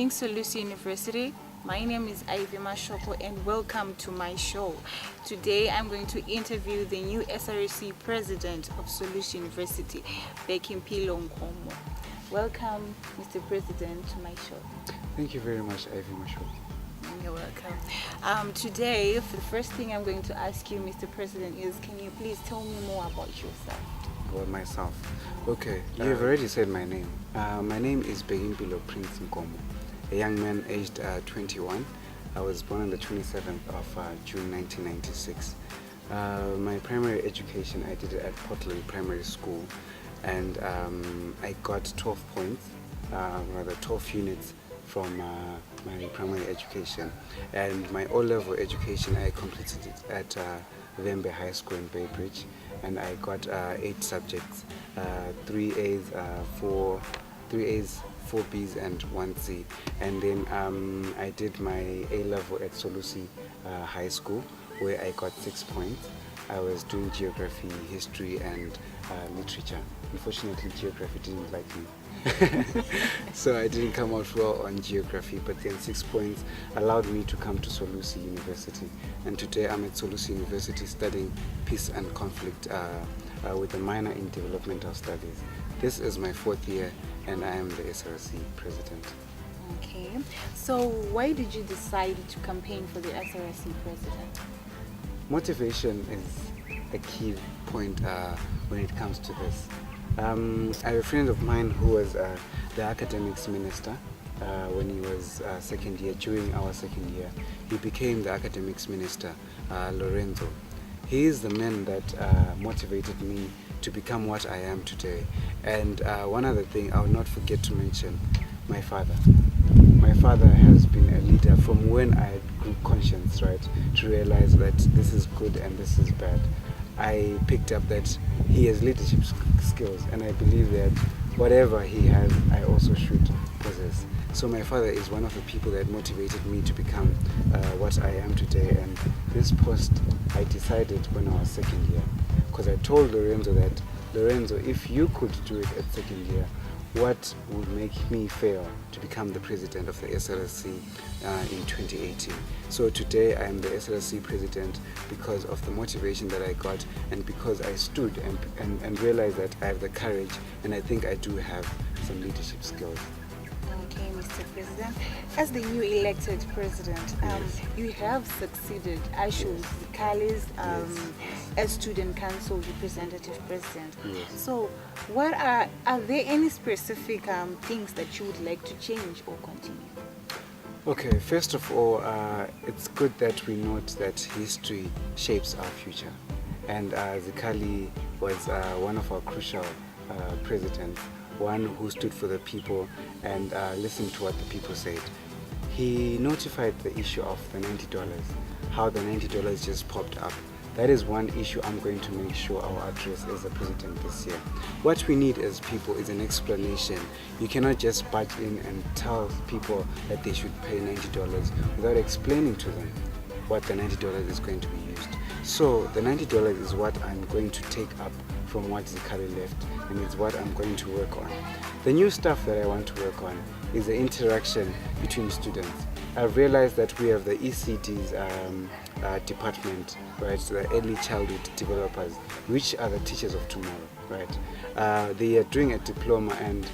evening, Solusi University. My name is Ivy Mashoko and welcome to my show. Today I'm going to interview the new SRC president of Solusi University, Bhekimipilo. Welcome, Mr. President, to my show. Thank you very much, Ivy Mashoko. You're welcome. Today, the first thing I'm going to ask you, Mr. President, is can you please tell me more about yourself? About myself. Okay, you've already said my name. My name is Bhekimipilo Prince Nkomo, a young man aged 21. I was born on the 27th of June 1996. My primary education I did it at Portland Primary School, and I got 12 points, rather 12 units from my primary education. And my O-level education I completed it at Vembe High School in Bay Bridge, and I got 8 subjects, 3 A's, 4 B's and 1 C. And then I did my A-level at Solusi High School, where I got 6 points. I was doing geography, history and literature. Unfortunately, geography didn't like me. So I didn't come out well on geography, but then 6 points allowed me to come to Solusi University. And today I'm at Solusi University studying peace and conflict with a minor in developmental studies. This is my 4th year and I am the SRC president. Okay, so why did you decide to campaign for the SRC president? Motivation is a key point when it comes to this. I have a friend of mine who was the academics minister when he was second year. During our second year, he became the academics minister, Lorenzo. He is the man that motivated me to become what I am today. And one other thing I will not forget to mention, my father. My father has been a leader from when I grew conscious, right, to realize that this is good and this is bad. I picked up that he has leadership skills, and I believe that whatever he has, I also should possess. So my father is one of the people that motivated me to become what I am today. And this post I decided when I was second year, because I told Lorenzo that, Lorenzo, if you could do it at second year, what would make me fail to become the president of the SRC in 2018? So today I am the SRC president because of the motivation that I got, and because I stood and realized that I have the courage, and I think I do have some leadership skills. Okay, Mr. President. As the new elected president, Yes. you have succeeded Ashu Zikali's as student council representative president. Yes. So, what are there any specific things that you would like to change or continue? Okay, first of all, it's good that we note that history shapes our future, and Zikali was one of our crucial presidents, one who stood for the people and listened to what the people said. He notified the issue of the $90, how the $90 just popped up. That is one issue I'm going to make sure I'll address as a president this year. What we need as people is an explanation. You cannot just budge in and tell people that they should pay $90 without explaining to them what the $90 is going to be used. So the $90 is what I'm going to take up from what Zikali left, and it's what I'm going to work on. The new stuff that I want to work on is the interaction between students. I've realized that we have the ECD's department, right, so the early childhood developers, which are the teachers of tomorrow, right? They are doing a diploma, and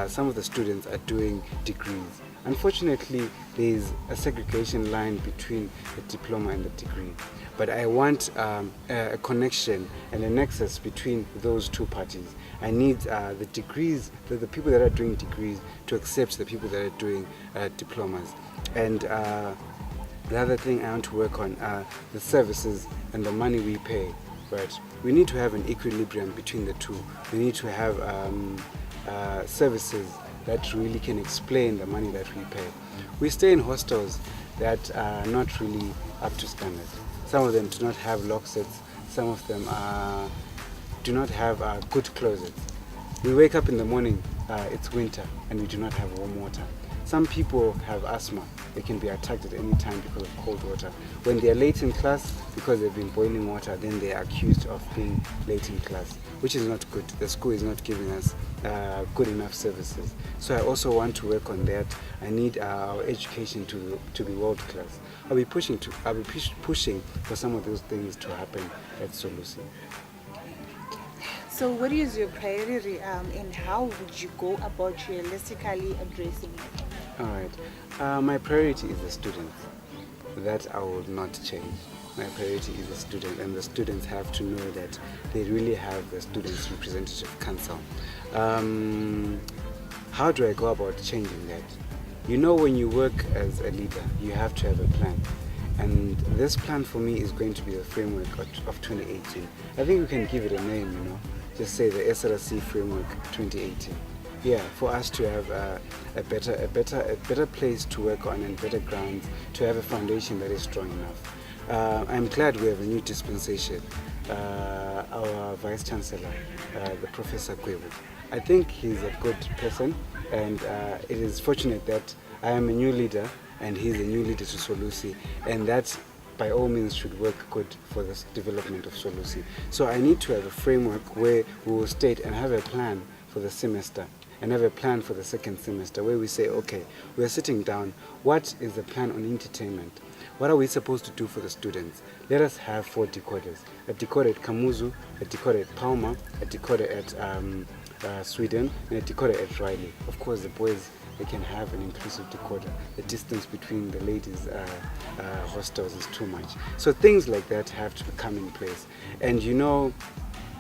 some of the students are doing degrees. Unfortunately, there is a segregation line between the diploma and the degree. But I want a connection and a nexus between those two parties. I need the degrees, the people that are doing degrees, to accept the people that are doing diplomas. And the other thing I want to work on are the services and the money we pay. Right? We need to have an equilibrium between the two. We need to have services that really can explain the money that we pay. We stay in hostels that are not really up to standard. Some of them do not have lock sets. Some of them do not have good closets. We wake up in the morning, it's winter, and we do not have warm water. Some people have asthma. They can be attacked at any time because of cold water. When they are late in class, because they've been boiling water, then they are accused of being late in class, which is not good. The school is not giving us good enough services. So I also want to work on that. I need our education to be world class. I'll be pushing for some of those things to happen at Solusi. So what is your priority and how would you go about realistically addressing it? All right. My priority is the students. That I will not change. My priority is the student, and the students have to know that they really have the Students' Representative Council. How do I go about changing that? You know, when you work as a leader, you have to have a plan. And this plan for me is going to be the framework of 2018. I think we can give it a name, you know. Just say the SRC framework 2018. Yeah, for us to have a better place to work on and better grounds, to have a foundation that is strong enough. I'm glad we have a new dispensation. Our Vice Chancellor, the Professor Kwebu. I think he's a good person, and it is fortunate that I am a new leader and he's a new leader to Solusi, and that by all means should work good for the development of Solusi. So I need to have a framework where we will state and have a plan for the semester and have a plan for the second semester where we say, okay, we are sitting down, what is the plan on entertainment? What are we supposed to do for the students? Let us have 4 decoders. A decoder at Kamuzu, a decoder at Palma, a decoder at Sweden, and a decoder at Riley. Of course, the boys, they can have an inclusive decoder. The distance between the ladies' hostels is too much. So things like that have to come in place. And you know,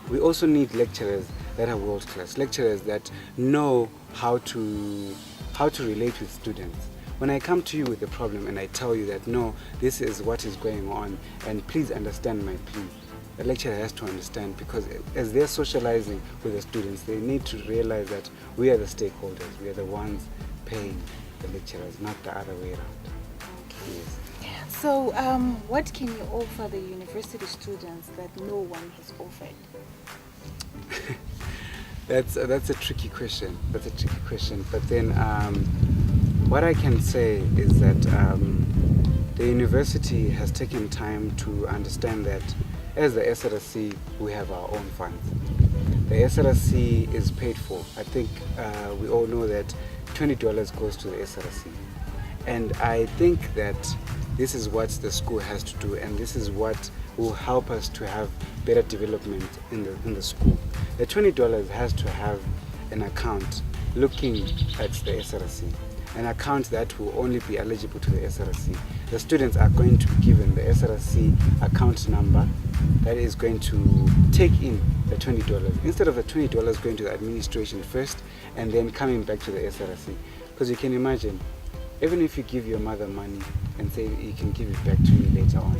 we also need lecturers that are world class, lecturers that know how to relate with students. When I come to you with a problem and I tell you that no, this is what is going on and please understand my plea, the lecturer has to understand, because as they're socializing with the students, they need to realize that we are the stakeholders, we are the ones paying the lecturers, not the other way around. Yes. So what can you offer the university students that no one has offered? That's a tricky question. That's a tricky question. But then what I can say is that the university has taken time to understand that as the SRC, we have our own funds. The SRC is paid for. I think we all know that $20 goes to the SRC. And I think that this is what the school has to do, and this is what will help us to have better development in the school. The $20 has to have an account looking at the SRC, an account that will only be eligible to the SRC. The students are going to be given the SRC account number that is going to take in the $20. Instead of the $20 going to the administration first and then coming back to the SRC. Because you can imagine, even if you give your mother money and say you can give it back to me later on,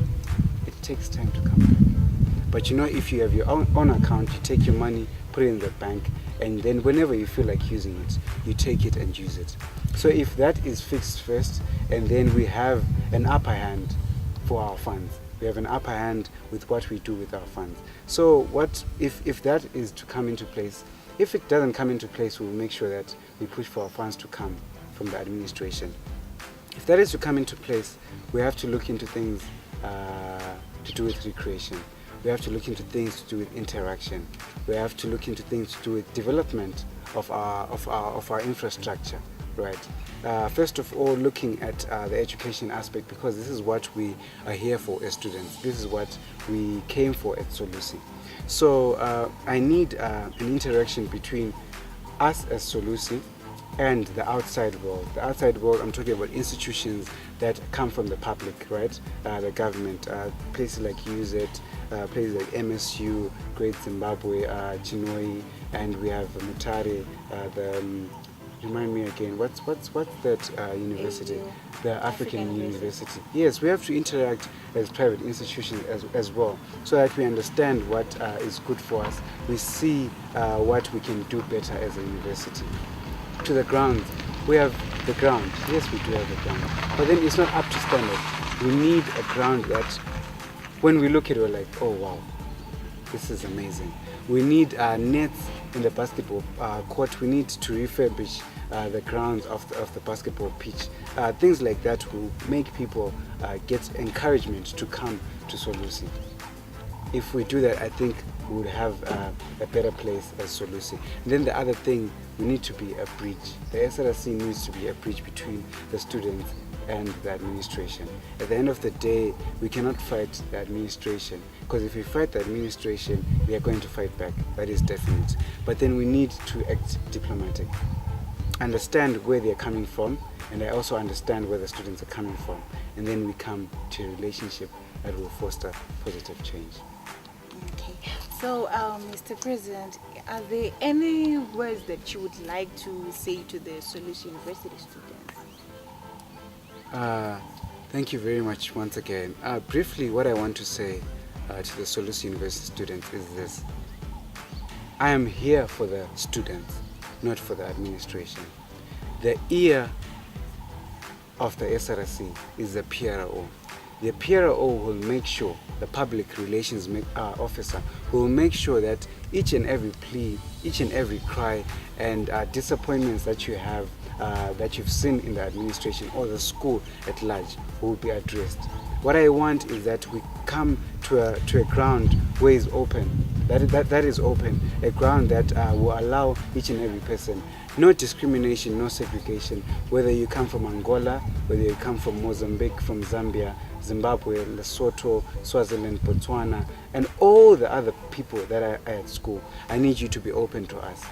it takes time to come back. But you know, if you have your own account, you take your money, put it in the bank, and then whenever you feel like using it, you take it and use it. So if that is fixed first, and then we have an upper hand for our funds, we have an upper hand with what we do with our funds. So what if that is to come into place? If it doesn't come into place, we'll make sure that we push for our funds to come from the administration. If that is to come into place, we have to look into things to do with recreation. We have to look into things to do with interaction. We have to look into things to do with development of our infrastructure, right? First of all, looking at the education aspect, because this is what we are here for as students. This is what we came for at Solusi. So I need an interaction between us as Solusi and the outside world. The outside world, I'm talking about institutions that come from the public, right? The government, places like UZ, places like MSU, Great Zimbabwe, Chinoi, and we have Mutare, remind me again, what's that university? The African University. Yes, we have to interact as private institutions as well, so that we understand what is good for us. We see what we can do better as a university. To the ground, we have the ground. Yes, we do have the ground, but then it's not up to standard. We need a ground that when we look at it, we're like, oh wow, this is amazing. We need nets in the basketball court. We need to refurbish the grounds of the basketball pitch. Things like that will make people get encouragement to come to Solusi. If we do that, I think we would have a better place as Solusi. And then the other thing, we need to be a bridge. The SRC needs to be a bridge between the students and the administration. At the end of the day, we cannot fight the administration, because if we fight the administration, we are going to fight back. That is definite. But then we need to act diplomatic. Understand where they are coming from, and I also understand where the students are coming from. And then we come to a relationship that will foster positive change. Okay. So, Mr. President, are there any words that you would like to say to the Solusi University students? Thank you very much once again. Briefly, what I want to say to the Solusi University students is this. I am here for the students, not for the administration. The ear of the SRC is the PRO. The PRO will make sure, the public relations officer will make sure that each and every plea, each and every cry and disappointments that you have, that you've seen in the administration or the school at large will be addressed. What I want is that we come to a ground where it's open, that is open, a ground that will allow each and every person, no discrimination, no segregation, whether you come from Angola, whether you come from Mozambique, from Zambia, Zimbabwe, Lesotho, Swaziland, Botswana, and all the other people that are at school. I need you to be open to us.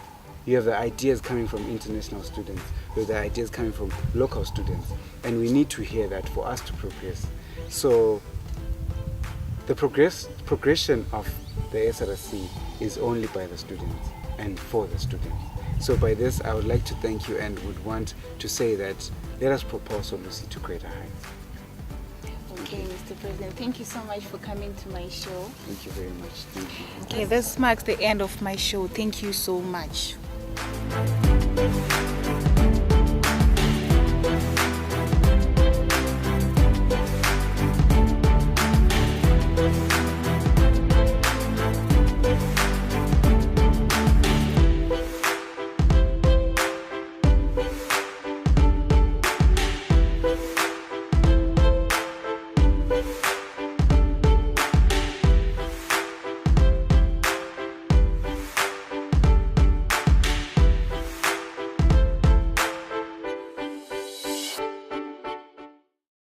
You have the ideas coming from international students, you have the ideas coming from local students, and we need to hear that for us to progress. So the progression of the SRC is only by the students and for the students. So by this, I would like to thank you and would want to say that let us propel Solusi to greater heights. Okay, Mr. President, thank you so much for coming to my show. Thank you very much. Thank you. Okay, this marks the end of my show. Thank you so much.